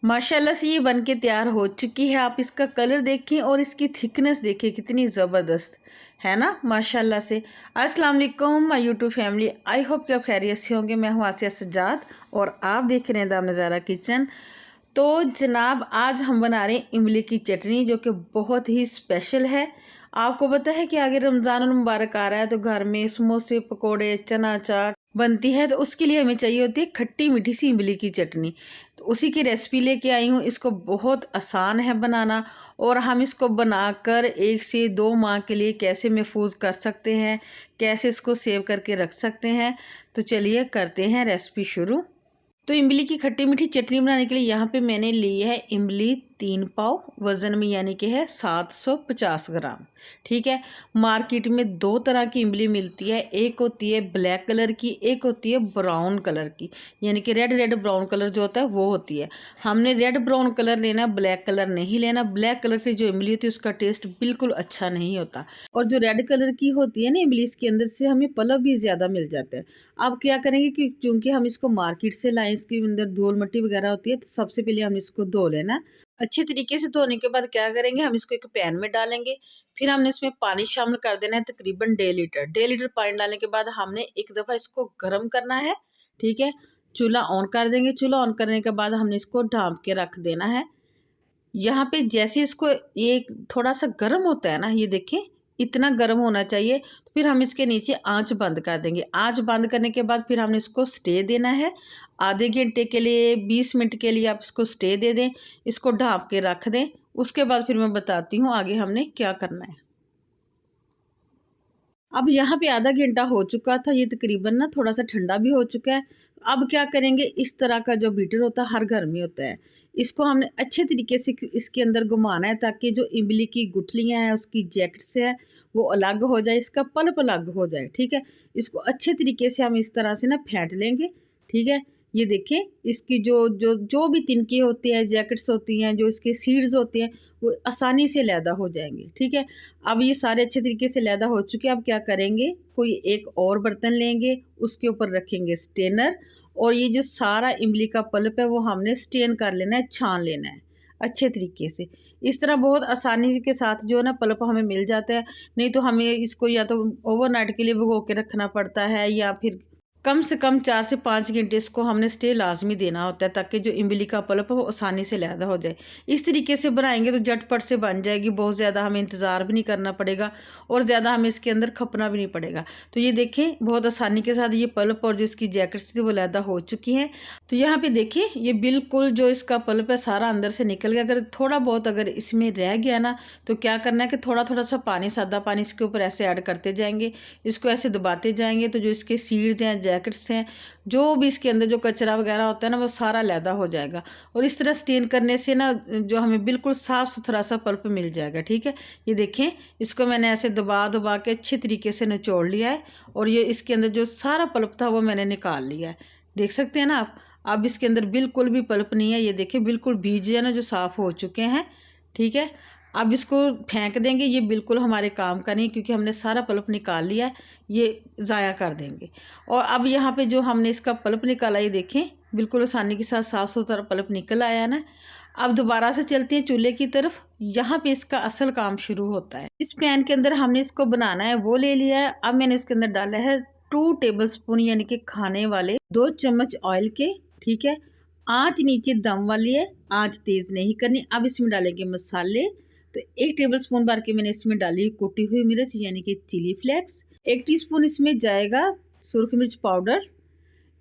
माशाल्लाह से ये बन के तैयार हो चुकी है। आप इसका कलर देखें और इसकी थिकनेस देखें कितनी ज़बरदस्त है ना माशाल्लाह से। अस्सलाम वालेकुम my YouTube family, I hope कि आप खैरियत से होंगे। मैं हूँ आसिया सज्जाद और आप देख रहे हैं दाम नज़ारा किचन। तो जनाब आज हम बना रहे हैं इमली की चटनी जो कि बहुत ही स्पेशल है। आपको पता है कि आगे रमज़ान मुबारक आ रहा है तो घर में समोसे पकोड़े चना चाट बनती है, तो उसके लिए हमें चाहिए होती है खट्टी मीठी सी इमली की चटनी। तो उसी की रेसिपी लेके आई हूँ। इसको बहुत आसान है बनाना और हम इसको बनाकर 1 से 2 माह के लिए कैसे महफूज कर सकते हैं, कैसे इसको सेव करके रख सकते हैं। तो चलिए करते हैं रेसिपी शुरू। तो इमली की खट्टी मीठी चटनी बनाने के लिए यहाँ पे मैंने ली है इमली 3 पाव वज़न में, यानी कि है 750 ग्राम। ठीक है। मार्केट में 2 तरह की इमली मिलती है, एक होती है ब्लैक कलर की, एक होती है ब्राउन कलर की, यानी कि रेड रेड ब्राउन कलर जो होता है वो होती है। हमने रेड ब्राउन कलर लेना, ब्लैक कलर नहीं लेना। ब्लैक कलर की जो इमली होती है उसका टेस्ट बिल्कुल अच्छा नहीं होता। और जो रेड कलर की होती है ना इमली, इसके अंदर से हमें पल्प भी ज़्यादा मिल जाता है। अब क्या करेंगे कि चूँकि हम इसको मार्केट से लाएँ, इसके अंदर धूल मिट्टी वगैरह होती है, तो सबसे पहले हम इसको धो लेना। अच्छे तरीके से धोने के बाद क्या करेंगे, हम इसको एक पैन में डालेंगे। फिर हमने इसमें पानी शामिल कर देना है, तकरीबन 1.5 लीटर पानी डालने के बाद हमने एक दफ़ा इसको गर्म करना है। ठीक है। चूल्हा ऑन कर देंगे। चूल्हा ऑन करने के बाद हमने इसको ढाँप के रख देना है। यहाँ पे जैसे इसको ये थोड़ा सा गर्म होता है ना, ये देखें इतना गर्म होना चाहिए। तो फिर हम इसके नीचे आंच बंद कर देंगे। आंच बंद करने के बाद फिर हमने इसको स्टे देना है आधे घंटे के लिए, 20 मिनट के लिए आप इसको स्टे दे दें। इसको ढाँप के रख दें। उसके बाद फिर मैं बताती हूँ आगे हमने क्या करना है। अब यहाँ पे आधा घंटा हो चुका था, ये तकरीबन ना थोड़ा सा ठंडा भी हो चुका है। अब क्या करेंगे, इस तरह का जो बीटर होता है हर घर में होता है, इसको हमने अच्छे तरीके से इसके अंदर घुमाना है ताकि जो इमली की गुठलियाँ हैं उसकी जैकेट्स है वो अलग हो जाए, इसका पल्प अलग हो जाए। ठीक है। इसको अच्छे तरीके से हम इस तरह से ना फेंट लेंगे। ठीक है। ये देखें इसकी जो जो जो भी तिनके होते हैं, जैकेट्स होती हैं, जो इसके सीड्स होते हैं वो आसानी से लैदा हो जाएंगे। ठीक है। अब ये सारे अच्छे तरीके से लैदा हो चुके हैं। अब क्या करेंगे, कोई एक और बर्तन लेंगे, उसके ऊपर रखेंगे स्टेनर और ये जो सारा इमली का पल्प है वो हमने स्टेन कर लेना है, छान लेना है अच्छे तरीके से। इस तरह बहुत आसानी के साथ जो है ना पल्प हमें मिल जाता है। नहीं तो हमें इसको या तो ओवरनाइट के लिए भिगो के रखना पड़ता है या फिर कम से कम 4 से 5 घंटे इसको हमने स्टे लाजमी देना होता है ताकि जो इमली का पल्प है वो आसानी से लैदा हो जाए। इस तरीके से बनाएंगे तो झटपट से बन जाएगी, बहुत ज़्यादा हमें इंतज़ार भी नहीं करना पड़ेगा और ज़्यादा हमें इसके अंदर खपना भी नहीं पड़ेगा। तो ये देखें बहुत आसानी के साथ ये पल्प और जो इसकी जैकेट्स थी वो लैदा हो चुकी हैं। तो यहाँ पे देखिए ये बिल्कुल जो इसका पल्प है सारा अंदर से निकल गया। अगर थोड़ा बहुत अगर इसमें रह गया ना तो क्या करना है कि थोड़ा थोड़ा सा पानी, सादा पानी इसके ऊपर ऐसे ऐड करते जाएंगे, इसको ऐसे दबाते जाएंगे तो जो इसके सीड्स हैं, जैकेट्स हैं, जो भी इसके अंदर जो कचरा वगैरह होता है ना वो सारा लैदा हो जाएगा। और इस तरह स्टेन करने से ना जो हमें बिल्कुल साफ़ सुथरा सा पल्प मिल जाएगा। ठीक है। ये देखें इसको मैंने ऐसे दबा दबा के अच्छी तरीके से निचोड़ लिया है और ये इसके अंदर जो सारा पल्प था वो मैंने निकाल लिया है। देख सकते हैं ना आप। अब इसके अंदर बिल्कुल भी पल्प नहीं है। ये देखें बिल्कुल बीज है ना जो साफ़ हो चुके हैं। ठीक है। अब इसको फेंक देंगे, ये बिल्कुल हमारे काम का नहीं क्योंकि हमने सारा पल्प निकाल लिया है, ये ज़ाया कर देंगे। और अब यहाँ पे जो हमने इसका पल्प निकाला ये देखें बिल्कुल आसानी के साथ साफ़ सुथरा पल्प निकल आया है ना। अब दोबारा से चलते हैं चूल्हे की तरफ। यहाँ पे इसका असल काम शुरू होता है। इस पैन के अंदर हमने इसको बनाना है वो ले लिया है। अब मैंने इसके अंदर डाला है 2 टेबलस्पून यानी कि खाने वाले 2 चम्मच ऑयल के। ठीक है। आँच नीचे दम वाली है, आँच तेज़ नहीं करनी। अब इसमें डालेंगे मसाले। तो 1 टेबलस्पून भर के मैंने इसमें डाली कुटी हुई मिर्च यानी कि चिली फ्लेक्स। 1 टीस्पून इसमें जाएगा सुरख मिर्च पाउडर।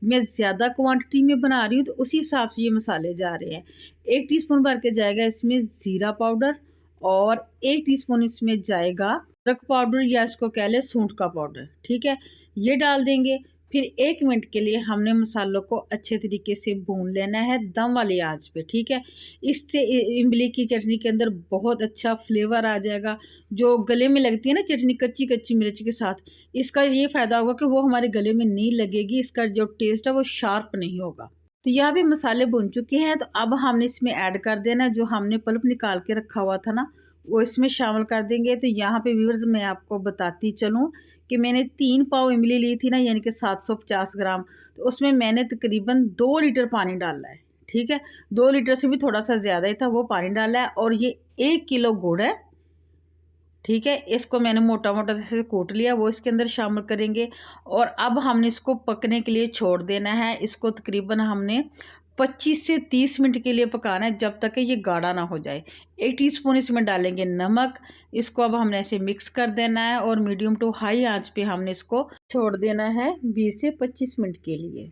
मैं ज़्यादा क्वांटिटी में बना रही हूँ तो उसी हिसाब से ये मसाले जा रहे हैं। 1 टीस्पून भर के जाएगा इसमें ज़ीरा पाउडर और 1 टीस्पून इसमें जाएगा अदरक पाउडर या इसको कह लें सूंठ का पाउडर। ठीक है। ये डाल देंगे। फिर 1 मिनट के लिए हमने मसालों को अच्छे तरीके से भून लेना है दम वाली आंच पे। ठीक है। इससे इमली की चटनी के अंदर बहुत अच्छा फ्लेवर आ जाएगा। जो गले में लगती है ना चटनी कच्ची कच्ची मिर्च के साथ, इसका ये फ़ायदा होगा कि वो हमारे गले में नहीं लगेगी, इसका जो टेस्ट है वो शार्प नहीं होगा। तो यहाँ पे मसाले भुन चुके हैं। तो अब हमने इसमें ऐड कर देना जो हमने पल्प निकाल के रखा हुआ था ना वो इसमें शामिल कर देंगे। तो यहाँ पे व्यूअर्स मैं आपको बताती चलूँ कि मैंने 3 पाव इमली ली थी ना यानी कि 750 ग्राम, तो उसमें मैंने तकरीबन 2 लीटर पानी डाला है। ठीक है। 2 लीटर से भी थोड़ा सा ज़्यादा ही था, वो पानी डाला है। और ये 1 किलो गुड़ है, ठीक है। इसको मैंने मोटा मोटा जैसे कूट लिया, वो इसके अंदर शामिल करेंगे। और अब हमने इसको पकने के लिए छोड़ देना है। इसको तकरीबन हमने 25 से 30 मिनट के लिए पकाना है, जब तक कि ये गाढ़ा ना हो जाए। 1 टीस्पून इसमें डालेंगे नमक। इसको अब हमने ऐसे मिक्स कर देना है और मीडियम टू हाई आंच पे हमने इसको छोड़ देना है 20 से 25 मिनट के लिए।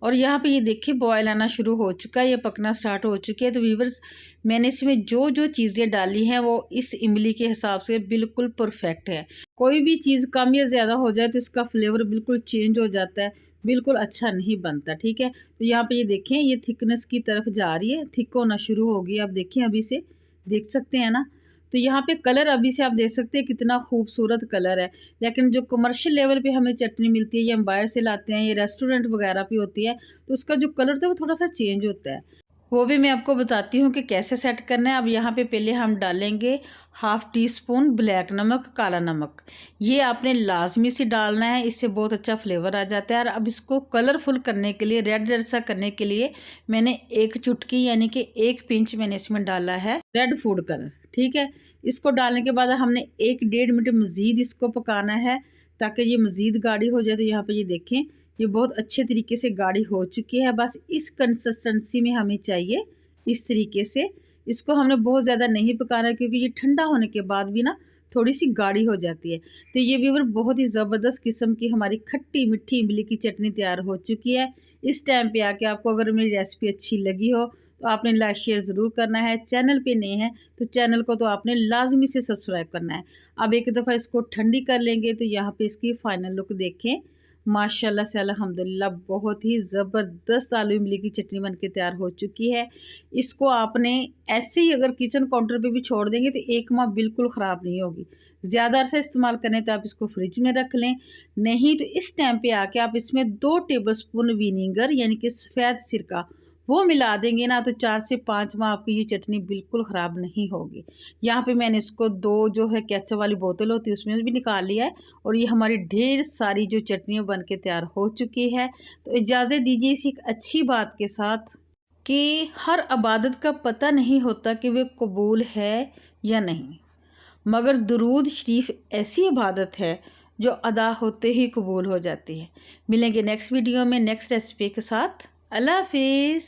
और यहाँ पे ये देखिए बॉयल आना शुरू हो चुका है, ये पकना स्टार्ट हो चुकी है। तो व्यूअर्स, मैंने इसमें जो जो चीज़ें डाली हैं वो इस इमली के हिसाब से बिल्कुल परफेक्ट है। कोई भी चीज़ कम या ज़्यादा हो जाए तो इसका फ्लेवर बिल्कुल चेंज हो जाता है, बिल्कुल अच्छा नहीं बनता, ठीक है। तो यहाँ पे ये देखें, ये थिकनेस की तरफ जा रही है, थिक होना शुरू हो गई। आप देखें, अभी से देख सकते हैं ना। तो यहाँ पे कलर अभी से आप देख सकते हैं कितना खूबसूरत कलर है। लेकिन जो कमर्शियल लेवल पे हमें चटनी मिलती है, ये हम बाहर से लाते हैं, ये रेस्टोरेंट वगैरह पे होती है, तो उसका जो कलर था वो थोड़ा सा चेंज होता है। वो भी मैं आपको बताती हूँ कि कैसे सेट करना है। अब यहाँ पे पहले हम डालेंगे 1/2 टीस्पून ब्लैक नमक, काला नमक। ये आपने लाजमी से डालना है, इससे बहुत अच्छा फ्लेवर आ जाता है। और अब इसको कलरफुल करने के लिए, रेड जैसा करने के लिए मैंने 1 चुटकी यानी कि 1 पिंच मैंने इसमें डाला है रेड फूड कलर, ठीक है। इसको डालने के बाद हमने 1-1.5 मिनट मज़ीद इसको पकाना है ताकि ये मज़ीद गाढ़ी हो जाए। तो यहाँ पे ये देखें, ये बहुत अच्छे तरीके से गाढ़ी हो चुकी है। बस इस कंसिस्टेंसी में हमें चाहिए, इस तरीके से। इसको हमने बहुत ज़्यादा नहीं पकाना क्योंकि ये ठंडा होने के बाद भी ना थोड़ी सी गाढ़ी हो जाती है। तो ये व्यूअर बहुत ही ज़बरदस्त किस्म की हमारी खट्टी मीठी इमली की चटनी तैयार हो चुकी है। इस टाइम पे आके आपको अगर मेरी रेसिपी अच्छी लगी हो तो आपने लाइक शेयर ज़रूर करना है। चैनल पे नए हैं तो चैनल को तो आपने लाजमी से सब्सक्राइब करना है। अब एक दफ़ा इसको ठंडी कर लेंगे तो यहाँ पे इसकी फ़ाइनल लुक देखें। माशाल्लाह से अल्हम्दुलिल्लाह बहुत ही ज़बरदस्त आलू इमली की चटनी बनके तैयार हो चुकी है। इसको आपने ऐसे ही अगर किचन काउंटर पे भी छोड़ देंगे तो 1 माह बिल्कुल ख़राब नहीं होगी। ज़्यादा अरसा इस्तेमाल करें तो आप इसको फ्रिज में रख लें, नहीं तो इस टाइम पे आके आप इसमें 2 टेबलस्पून विनीगर यानी कि सफ़ेद सिरका वो मिला देंगे ना, तो 4 से 5 माह आपकी ये चटनी बिल्कुल ख़राब नहीं होगी। यहाँ पे मैंने इसको 2 जो है केचप वाली बोतल होती है उसमें भी निकाल लिया है। और ये हमारी ढेर सारी जो चटनियाँ बन के तैयार हो चुकी है। तो इजाज़त दीजिए इसी एक अच्छी बात के साथ कि हर इबादत का पता नहीं होता कि वे कबूल है या नहीं, मगर दुरूद शरीफ ऐसी इबादत है जो अदा होते ही कबूल हो जाती है। मिलेंगे नेक्स्ट वीडियो में नेक्स्ट रेसिपी के साथ। अल्लाह हाफिज़।